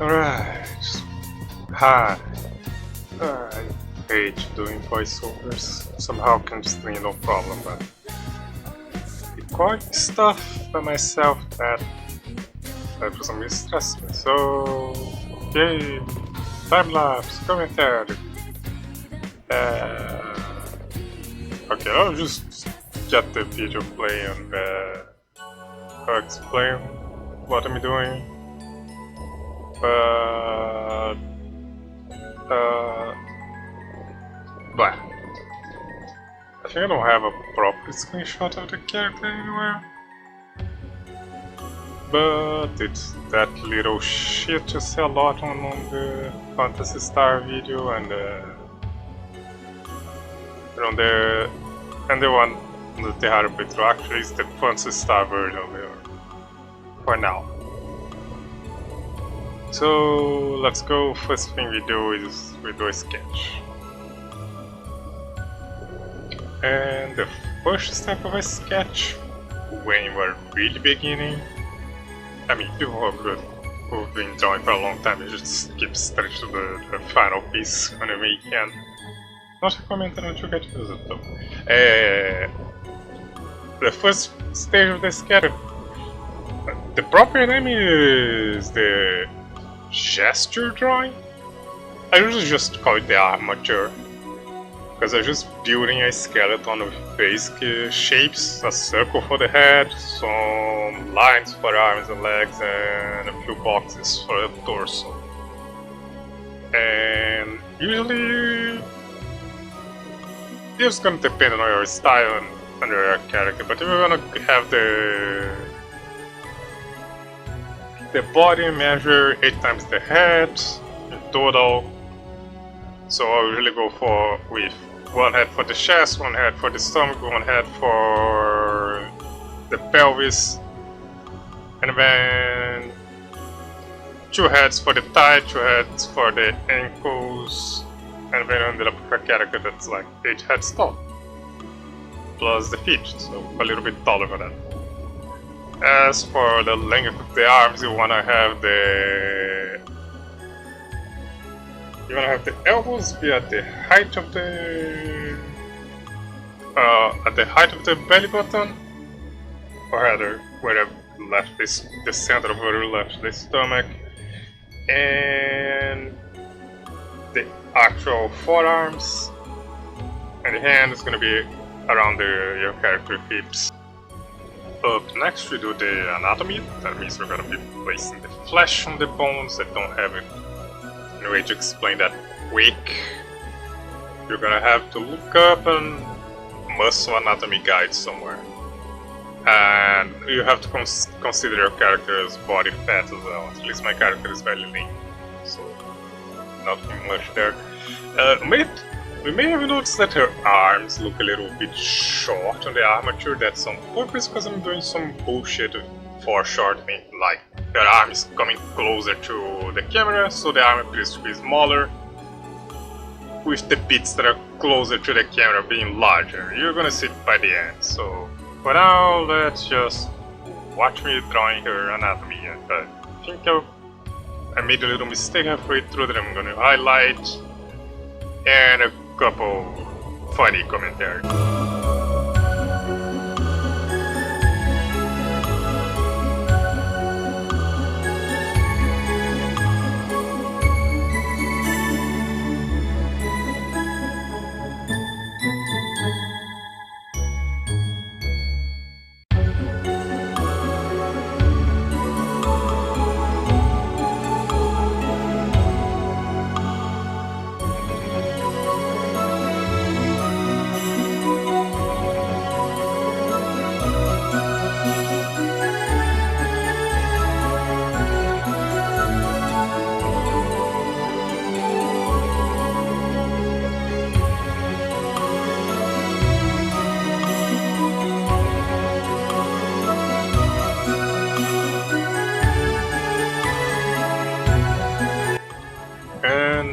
Alright. Hi. I hate doing voiceovers. Somehow can just be no problem, but recording stuff by myself that for some reason stresses me. So, yay! Time lapse, commentated. Okay, I'll just get the video playing and I'll explain what I'm doing. Blah. I think I don't have a proper screenshot of the character anywhere. But it's that little shit you see a lot on the Fantasy Star video and the one that they had a bit actually is the Fantasy Star version there for now. So let's go. First thing we do is we do a sketch. And the first step of a sketch, when you are really beginning, I mean, people who've been drawing for a long time, you just skip straight to the final piece whenever you can. Not recommended until you get to it though. The first stage of the sketch, the proper name is the gesture drawing. I usually just call it the armature, because I'm just building a skeleton with basic shapes, a circle for the head, some lines for arms and legs, and a few boxes for the torso. And usually it's gonna depend on your style and your character, but if you wanna have the body measure 8 times the head in total. So I usually go with one head for the chest, one head for the stomach, one head for the pelvis, and then 2 heads for the thigh, 2 heads for the ankles, and then I ended up with a character that's like 8 heads tall, plus the feet, so a little bit taller than that. As for the length of the arms, you wanna have the elbows be at the height of the belly button, or rather, where the left is the center of where left the stomach, and the actual forearms and the hand is gonna be around your character hips. Up next we do the anatomy. That means we're gonna be placing the flesh on the bones. I don't have any way to explain that quick. You're gonna have to look up and muscle anatomy guide somewhere. And you have to consider your character's body fat as well. At least my character is very lean, so nothing much there. We may have noticed that her arms look a little bit short on the armature. That's on purpose because I'm doing some bullshit foreshortening, like her arm is coming closer to the camera, so the arm appears to be smaller, with the bits that are closer to the camera being larger. You're gonna see it by the end, so for now let's just watch me drawing her anatomy. I think I made a little mistake halfway through that I'm gonna highlight, and a couple funny commentaries.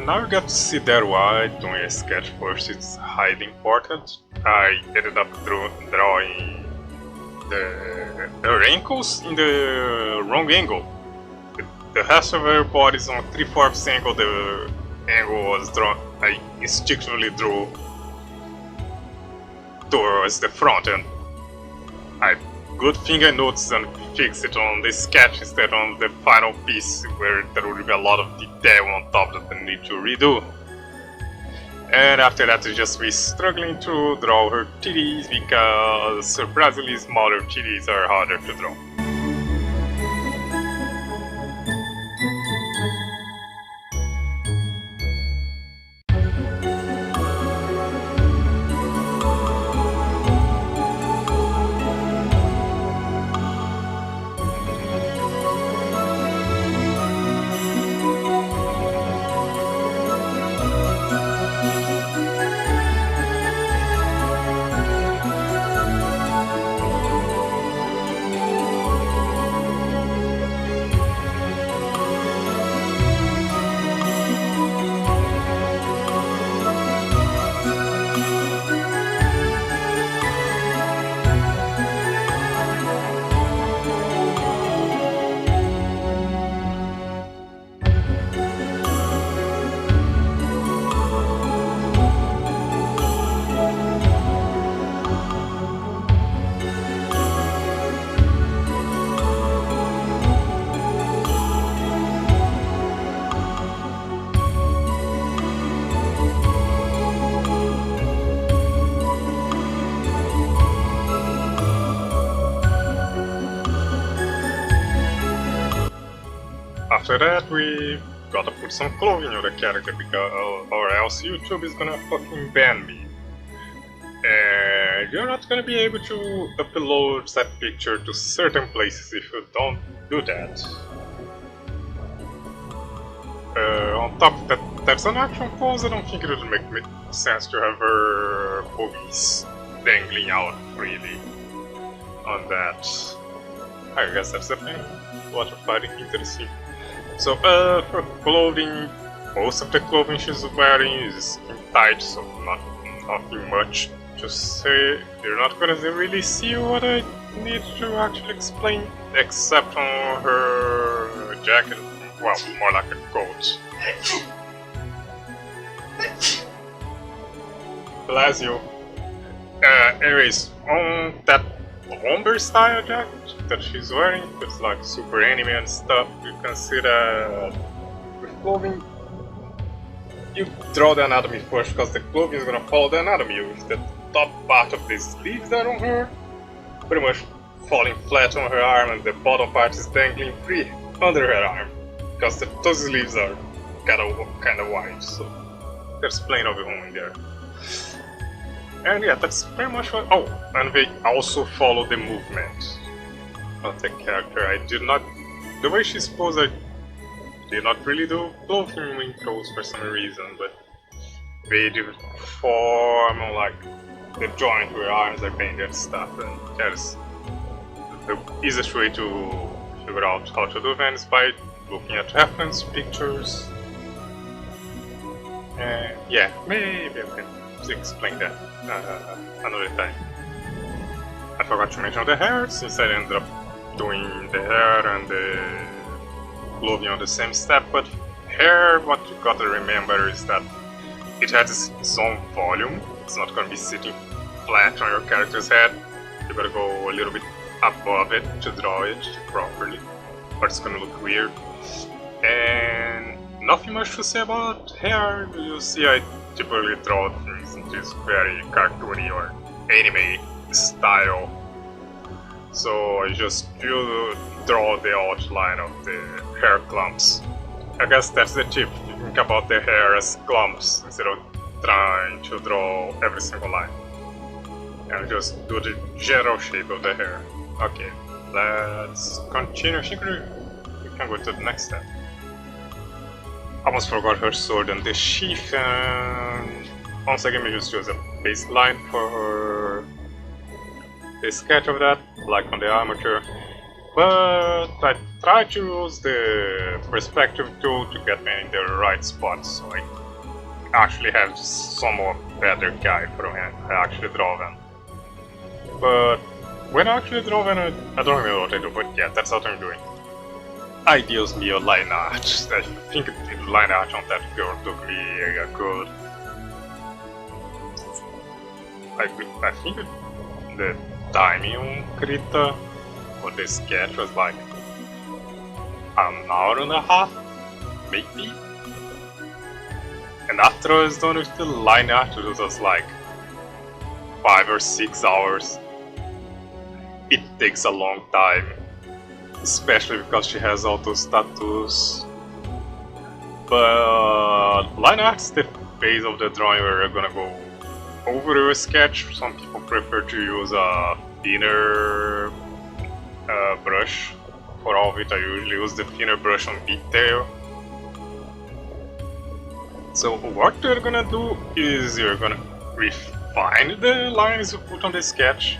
Now you get to see that why doing a sketch first is highly important. I ended up drawing the wrinkles in the wrong angle. the rest of her body is on 3/4 angle. The angle was drawn, I instinctively drew towards the front, and good thing I noticed and fixed it on the sketch instead on the final piece, where there would be a lot of detail on top that I need to redo. And after that, it's just me struggling to draw her titties, because surprisingly smaller titties are harder to draw. After that, we gotta put some clothing on the character, because or else YouTube is gonna fucking ban me. And you're not gonna be able to upload that picture to certain places if you don't do that. On top of that, that's an action pose. I don't think it would make sense to have her boobies dangling out freely on that. I guess that's the thing. What a fighting interesting. So, for clothing, most of the clothing she's wearing is skin tight, so nothing much to say. You're not gonna really see what I need to actually explain, except on her jacket. Well, more like a coat. Bless you. Anyways, on that bomber style jacket that she's wearing, it's like super anime and stuff, you can see that with clothing, you draw the anatomy first, because the clothing is gonna follow the anatomy, with the top part of the sleeves that on her pretty much falling flat on her arm, and the bottom part is dangling free under her arm, because those sleeves are kinda wide, so there's plenty of room in there. And yeah, that's pretty much what. Oh, and they also follow the movement of the character. I did not. The way she's posed, I did not really do clothing intros for some reason, but they did form on like the joint where her arms are bent and stuff, and that's the easiest way to figure out how to do that is by looking at reference pictures. And yeah, maybe I can explain that another time. I forgot to mention the hair, since I ended up doing the hair and the clothing on the same step, but hair, what you gotta remember is that it has its own volume. It's not gonna be sitting flat on your character's head. You gotta go a little bit above it to draw it properly, or it's gonna look weird. And nothing much to say about hair. You see, I typically draw things in this very cartoony or anime style. So I just draw the outline of the hair clumps. I guess that's the tip. You think about the hair as clumps instead of trying to draw every single line. And just do the general shape of the hair. Okay, let's continue. I think we can go to the next step. Almost forgot her sword and the sheath, and once again we just use a baseline for the sketch of that, like on the Armature. But I try to use the perspective tool to get me in the right spot, so I actually have somewhat better guide for when I actually draw them. But when I actually draw them, I don't remember what I do, but yeah, that's what I'm doing. ideas me a line art. I think the line art on that girl took me good. I think the timing on Krita for the sketch was like an hour and a half, maybe. And after I was done with the line art, it was just like 5 or 6 hours. It takes a long time, especially because she has all those tattoos. But line art's the phase of the drawing where we're gonna go over your sketch. Some people prefer to use a thinner brush. For all of it, I usually use the thinner brush on detail. So what you're gonna do is you're gonna refine the lines you put on the sketch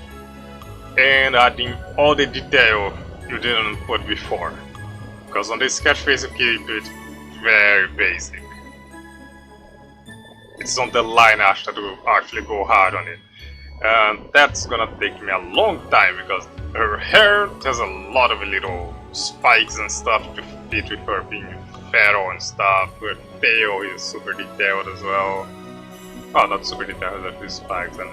and adding all the detail you didn't put before. Because on the sketch phase you keep it very basic. It's on the line art that will actually go hard on it. And that's gonna take me a long time because her hair has a lot of little spikes and stuff to fit with her being feral and stuff. Her tail is super detailed as well. Oh, not super detailed, but with spikes. And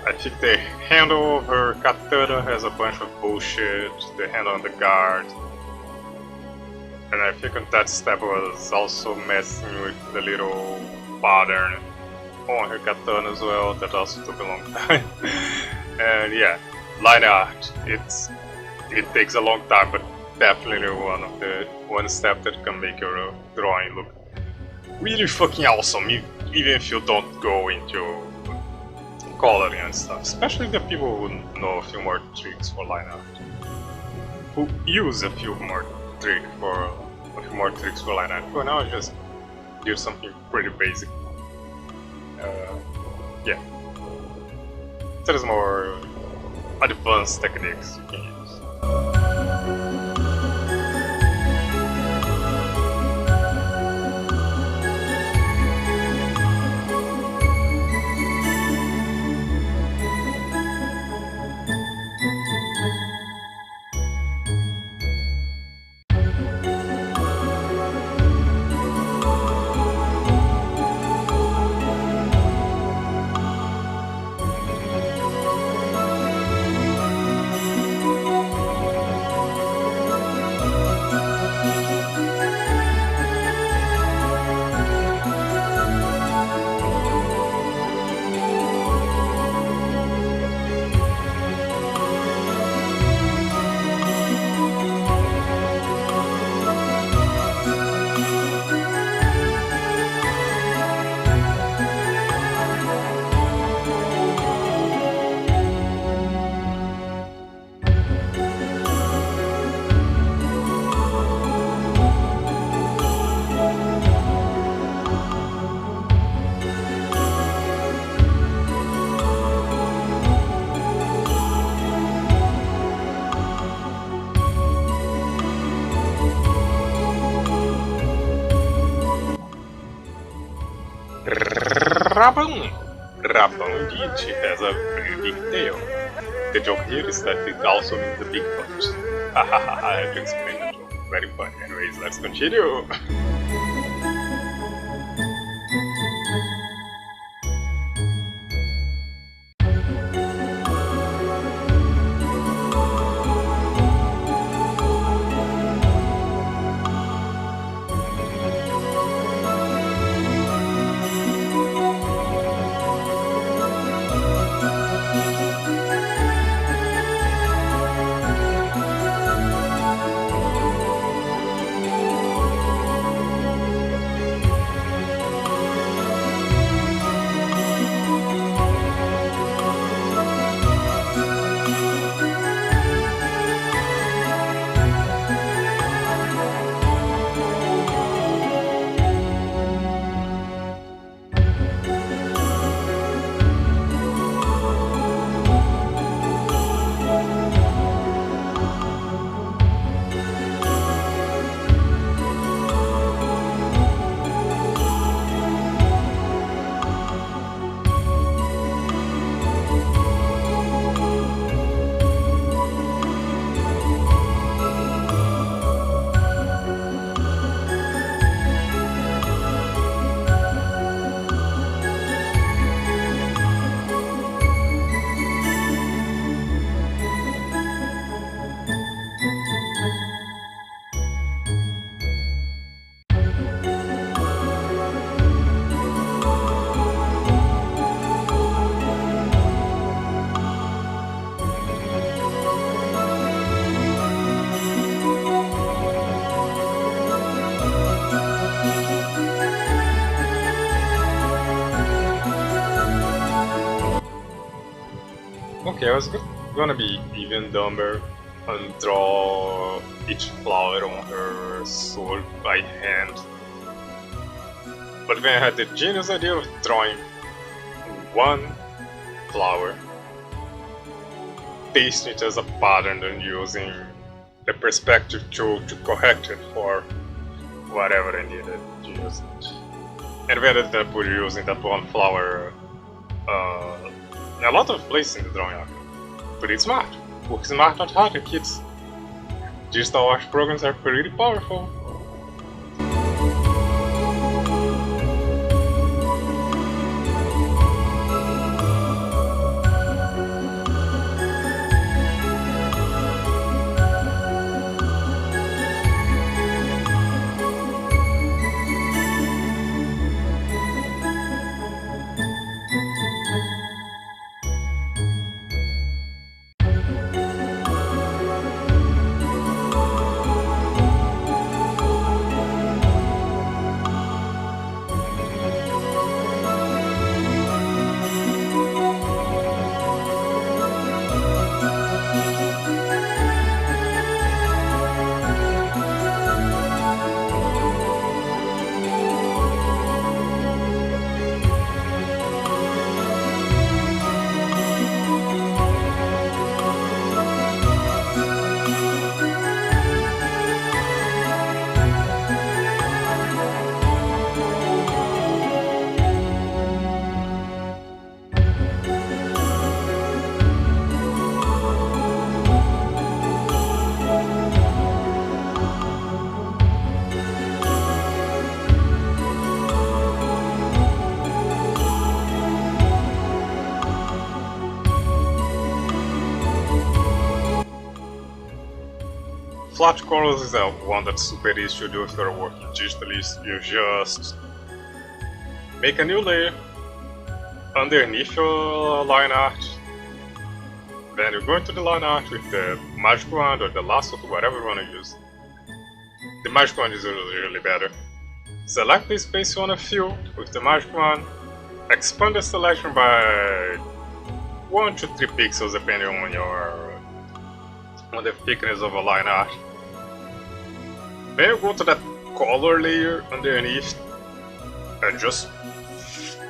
I think the handle of her katana has a bunch of bullshit. The handle on the guard. And I think that step was also messing with the little pattern on her katana as well. That also took a long time. And yeah, line art. It takes a long time, but definitely one step that can make your drawing look really fucking awesome, even if you don't go into coloring and stuff. Especially the people who know a few more tricks for line art, who use a few more tricks for line art. For now, I just do something pretty basic. Yeah, there's more advanced techniques you can use. Rabão indeed has a very big tail. The joke here is that it also means the big butt. Hahaha, I have to explain the joke. Very funny. Anyways, let's continue. Okay, I was gonna be even dumber and draw each flower on her sword by hand. But then I had the genius idea of drawing one flower, pasting it as a pattern and using the perspective tool to correct it for whatever I needed to use it. And we ended up using that one flower in a lot of places in the drawing arc. But it's smart. Work smart, not harder, kids. Digital art programs are pretty powerful. Flat colors is one that's super easy to do if you're working digitally. You just make a new layer underneath your line art. Then you go into the line art with the magic wand or the lasso, whatever you want to use. The magic wand is really better. Select the space you want to fill with the magic wand. Expand the selection by 1 to 3 pixels depending on the thickness of a line art. Then you go to that color layer underneath and just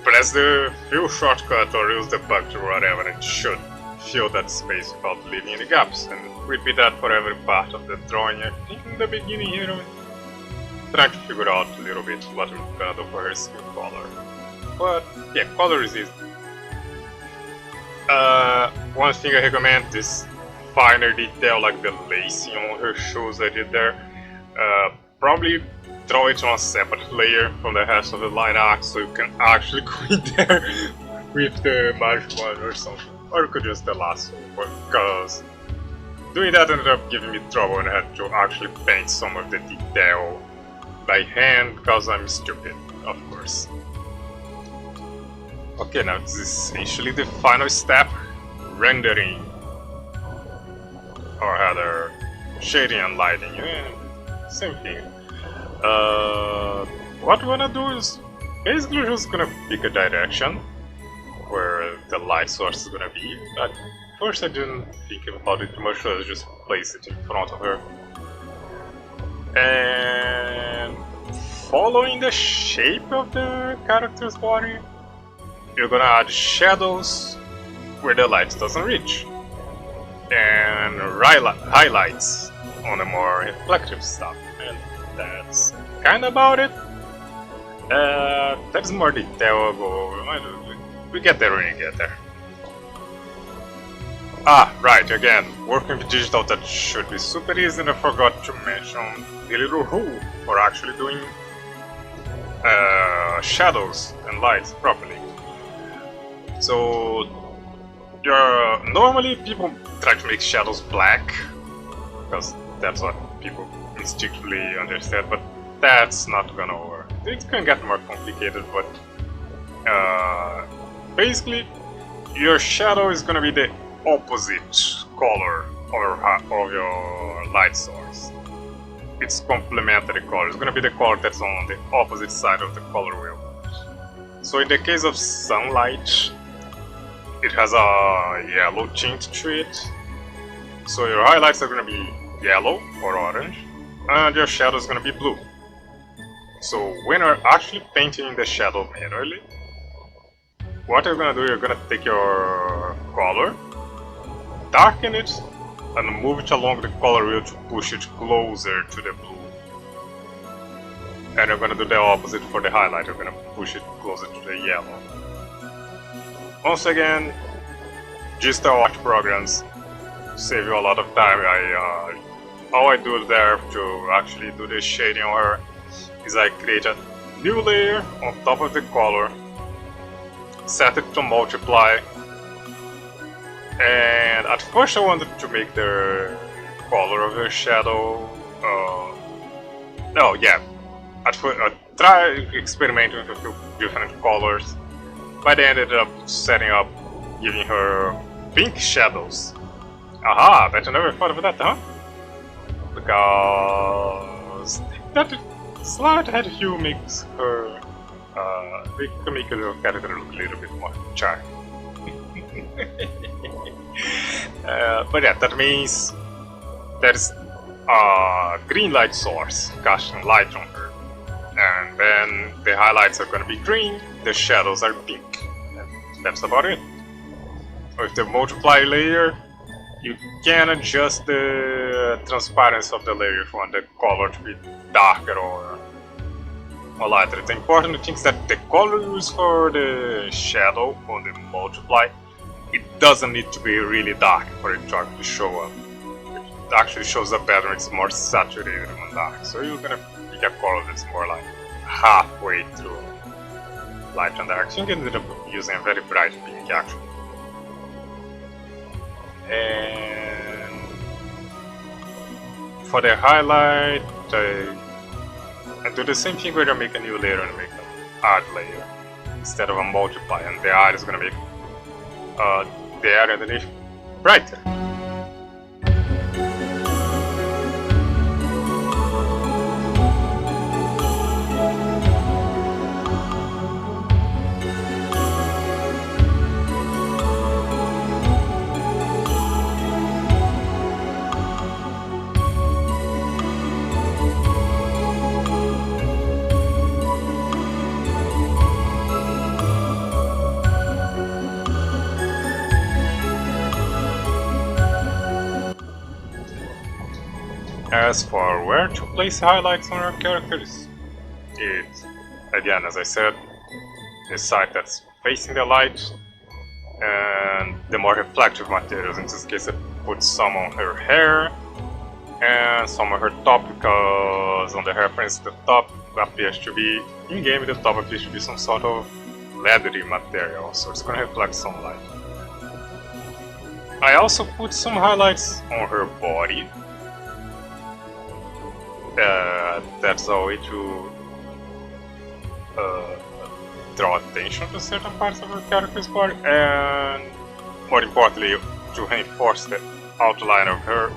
press the fill shortcut or use the bucket or whatever, and it should fill that space without leaving any gaps. And repeat that for every part of the drawing. I think in the beginning here I'm trying to figure out a little bit what I'm gonna do for her skin color. But yeah, color is easy. One thing I recommend is finer detail like the lacing on her shoes I did there. Probably draw it on a separate layer from the rest of the line art so you can actually go in there with the magic wand or something. Or you could use the lasso, because doing that ended up giving me trouble and I had to actually paint some of the detail by hand because I'm stupid, of course. Okay, now this is essentially the final step, rendering. Or rather, shading and lighting, same thing. What we're gonna do is basically just gonna pick a direction where the light source is gonna be. At first I didn't think about it too much, so I just place it in front of her. And following the shape of the character's body, you're gonna add shadows where the light doesn't reach. And highlights on the more reflective stuff, and that's kind of about it. There's more detail I'll go over. We get there when we get there. Ah, right, again, working with digital that should be super easy, and I forgot to mention the little rule for actually doing shadows and lights properly. So normally people try to make shadows black, because that's what people instinctively understand, but that's not gonna work. It can get more complicated, but basically your shadow is gonna be the opposite color of your light source. Its complementary color is gonna be the color that's on the opposite side of the color wheel. So in the case of sunlight, it has a yellow tint to it. So your highlights are going to be yellow or orange, and your shadow is going to be blue. So when you're actually painting the shadow manually, what you're going to do, you're going to take your color, darken it, and move it along the color wheel to push it closer to the blue. And you're going to do the opposite for the highlight, you're going to push it closer to the yellow. Once again, just the art programs save you a lot of time. All I do there to actually do the shading on her is I create a new layer on top of the color, set it to multiply, and at first I wanted to make the color of the shadow, at first I tried experimenting with a few different colors, but I ended up setting up giving her pink shadows. Aha, bet you never thought of that, huh? Because that slight head hue makes her, can make your character look a little bit more charming. But yeah, that means there's a green light source casting light on her, and then the highlights are gonna be green, the shadows are pink, and that's about it. With the multiply layer, you can adjust the transparency of the layer if you want the color to be darker or lighter. The important thing is that the color used for the shadow on the multiply, it doesn't need to be really dark for it to actually show up. It actually shows up better, it's more saturated than dark. So you're gonna pick a color that's more like halfway through light and dark. So you can end up using a very bright pink actually. And for the highlight, I do the same thing where I make a new layer and make an add layer instead of a multiply, and the add is gonna make the area underneath brighter. As for where to place highlights on our characters, it's, again, as I said, the side that's facing the light, and the more reflective materials. In this case I put some on her hair, and some on her top, because on the reference the top appears to be, in-game the top appears to be some sort of leathery material, so it's gonna reflect some light. I also put some highlights on her body. That's a way to draw attention to certain parts of her character's body, and more importantly, to reinforce the outline of her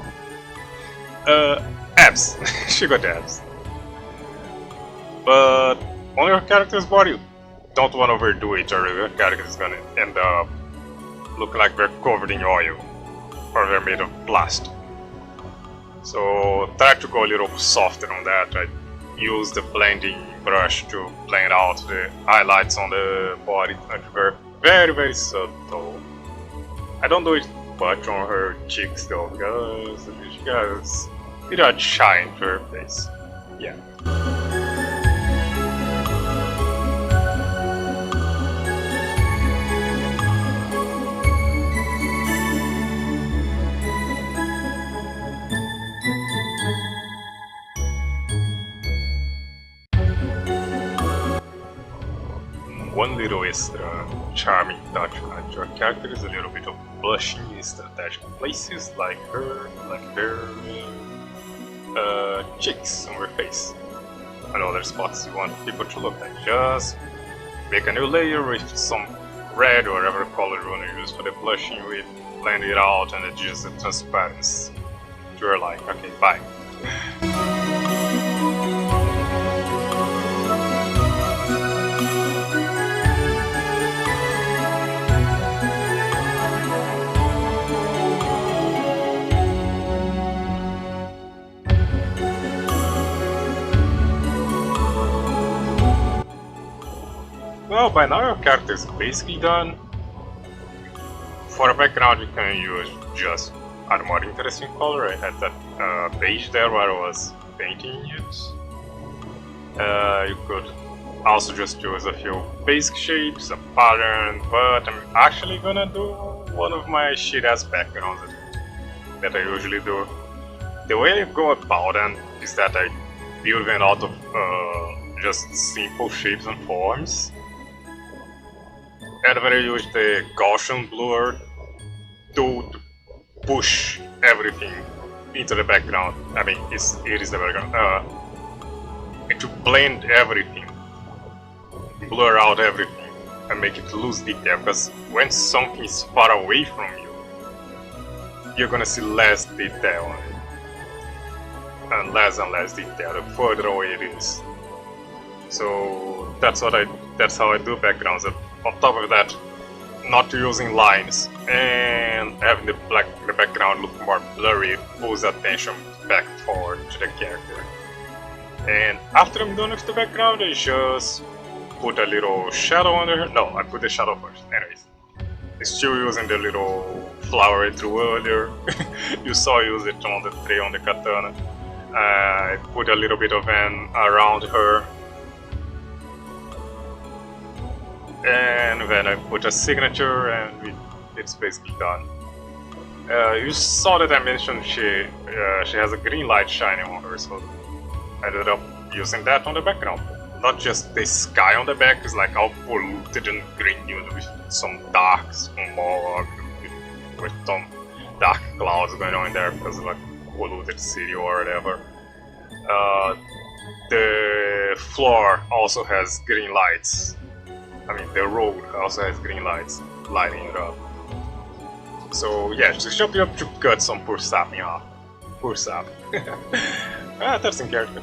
abs. She got abs. But on your character's body, you don't want to overdo it, or your character is gonna end up looking like they're covered in oil, or they're made of plastic. So try to go a little softer on that. I use the blending brush to blend out the highlights on the body, and they're very, very subtle. I don't do it much on her cheeks though, because she has a bit of shine to her face. Yeah. One little extra charming touch on your character is a little bit of blushing in strategic places, like her cheeks on her face, and other spots you want people to look at. Just make a new layer with some red or whatever color you want to use for the blushing with, blend it out and adjust the transparency to your like. Okay, bye. Well, by now your character is basically done. For a background, you can use just a more interesting color. I had that page there where I was painting it. You could also just use a few basic shapes, a pattern, but I'm actually gonna do one of my shit-ass backgrounds that I usually do. The way I go about them is that I build them out of just simple shapes and forms. And then I use the Gaussian blur tool to push everything into the background. I mean, it is the background. And to blend everything, blur out everything, and make it lose detail. Because when something is far away from you, you're gonna see less detail on it. And less detail the further away it is. So that's how I do backgrounds. And on top of that, not using lines and having the background look more blurry pulls attention back forward to the character. And after I'm done with the background, I just put a little shadow under her. No, I put the shadow first. Anyways, I'm still using the little flower I drew earlier. You saw I use it on the tray on the katana. I put a little bit of an around her. And then I put a signature and it's basically done. You saw that I mentioned she has a green light shining on her, so I ended up using that on the background. Not just the sky on the back is like all polluted and green with some dark smog, with some dark clouds going on in there because of a polluted city or whatever. The floor also has green lights. I mean, the road also has green lights lighting it up. So yeah, just jump up to cut some poor sap in half. Poor sap. That's in character.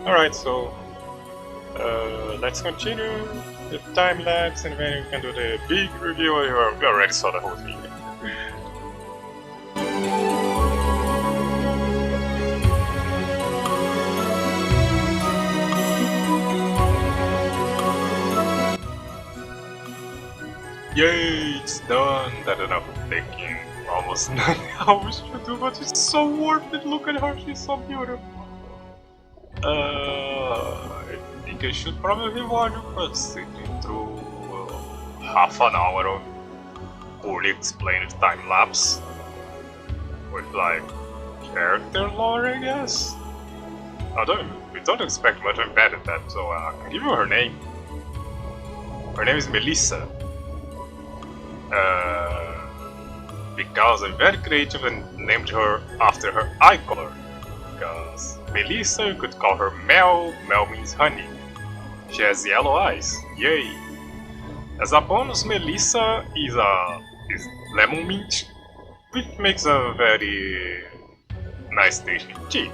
Alright, so let's continue the time lapse and then we can do the big review. You already saw the whole thing. Yay, it's done! That ended up taking almost 9 hours to do, but it's so worth it. Look at her, she's so beautiful. I think I should probably reward you for sitting through half an hour of poorly explained time lapse with like character lore, I guess. We don't expect much. I'm bad at that, so I can give you her name. Her name is Melissa. Because I'm very creative and named her after her eye color. Because Melissa, you could call her Mel. Mel means honey. She has yellow eyes. Yay! As a bonus, Melissa is lemon mint, which makes a very nice tasting tea,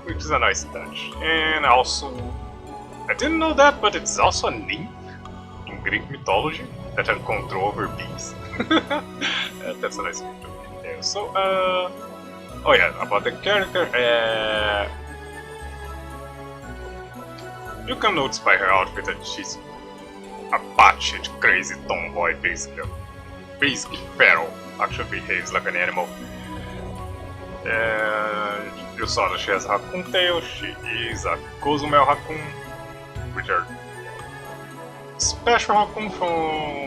which is a nice touch. And also, I didn't know that, but it's also a nymph in Greek mythology that had control over bees. That's a nice picture. Yeah, so, oh yeah, about the character, you can notice by her outfit that she's a batshit crazy tomboy, basically feral, actually behaves like an animal. And you saw that she has a raccoon tail. She is a Cozumel raccoon, which are special raccoon from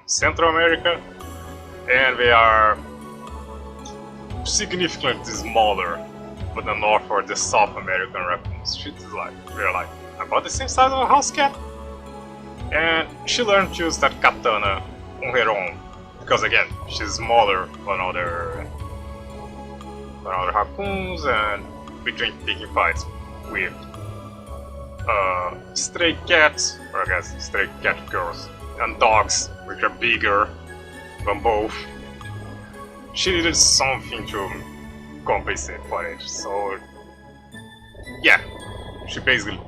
Central America, and they are significantly smaller than the North or the South American raccoons. They're like about the same size of a house cat. And she learned to use that katana on her own, because again, she's smaller than other raccoons, and between picking fights with stray cats, or I guess stray cat girls, and dogs, which are bigger than both, she needed something to compensate for it. So yeah, she basically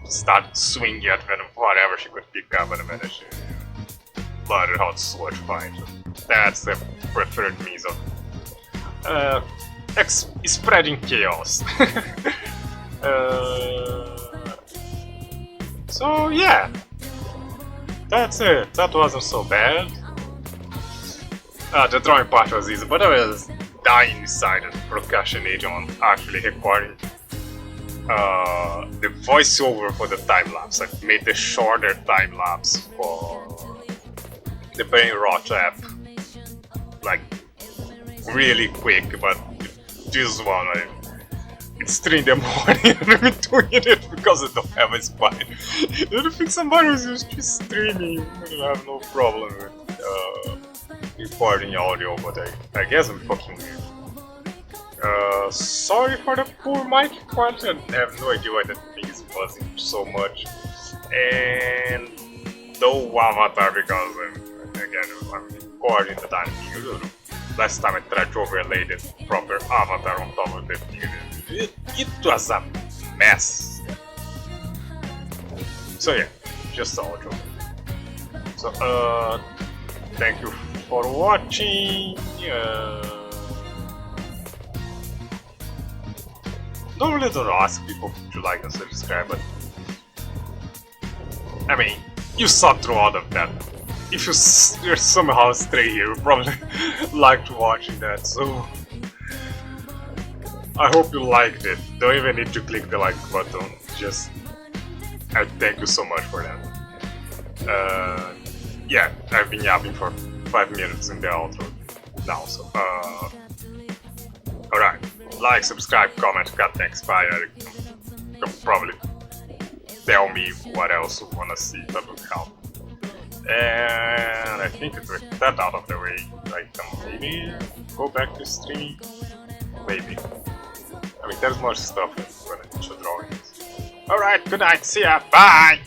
started swinging at whatever she could pick up, and then she learned how to sword fight. That's the preferred means of spreading chaos. So yeah, that's it. That wasn't so bad. The drawing part was easy, but I was dying inside and procrastinating on actually recording the voiceover for the time lapse. I made the shorter time lapse for the Lineart app, like really quick, but this one it's 3 in the morning and I'm doing it because I don't have a spine. I don't think somebody was used to streaming. I don't have no problem with recording audio, but I guess I'm fucking weird. Sorry for the poor mic quality. I have no idea why that thing is buzzing so much. And no avatar because I'm recording the damn thing. Last time I tried to overlay the proper avatar on top of the thing. It was a mess. So yeah, just audio. So thank you for watching. Normally don't ask people to like and subscribe, but I mean, you saw through all of that. If you're somehow stray here, you probably liked watching that, so I hope you liked it. Don't even need to click the like button, just I thank you so much for that. Yeah, I've been yapping for 5 minutes in the outro now, so alright, like, subscribe, comment, cut, expire. You can probably tell me what else you wanna see, that would help. And I think with that out of the way, I can maybe go back to streaming. Maybe. I mean, there's more stuff when I should draw it. Alright, good night, see ya, bye!